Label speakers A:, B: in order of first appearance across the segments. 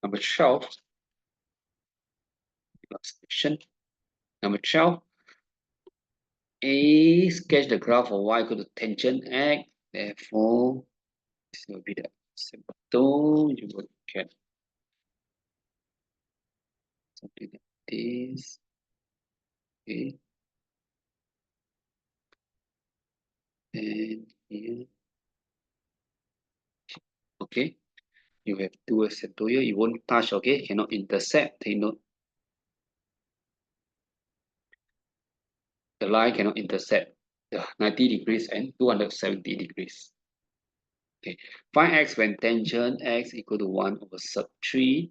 A: Number 12. Last question. Number 12. A, sketch the graph of y equal to tangent x. Therefore, this will be the symptom. You will get something like this. Okay. And here. Okay. You have two asymptotes here. You won't touch, okay? Cannot intersect. Take note. The line cannot intersect the 90 degrees and 270 degrees. Okay. Find x when tangent x equal to 1 over sub 3.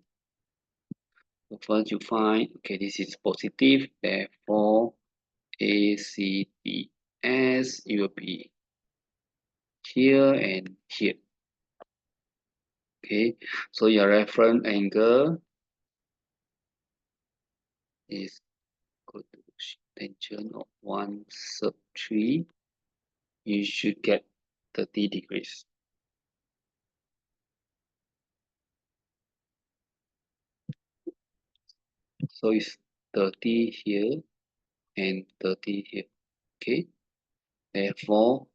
A: So first you find, okay, this is positive. Therefore, A, C, D, S, it will be here and here. Okay, so your reference angle is equal to tangent of 1 sub 3. You should get 30 degrees. So it's 30 here and 30 here. Okay, therefore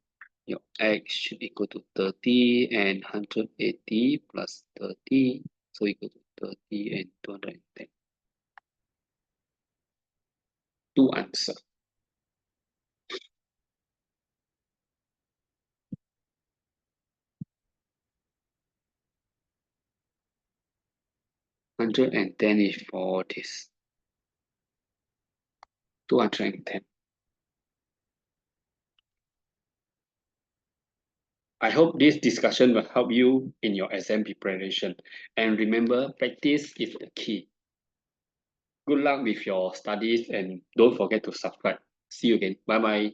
A: your x should equal to 30 and 180 plus 30, so equal to 30 and 210. Two answer. Hundred and ten is for this. 210. I hope this discussion will help you in your exam preparation. And remember, practice is the key. Good luck with your studies and don't forget to subscribe. See you again. Bye bye.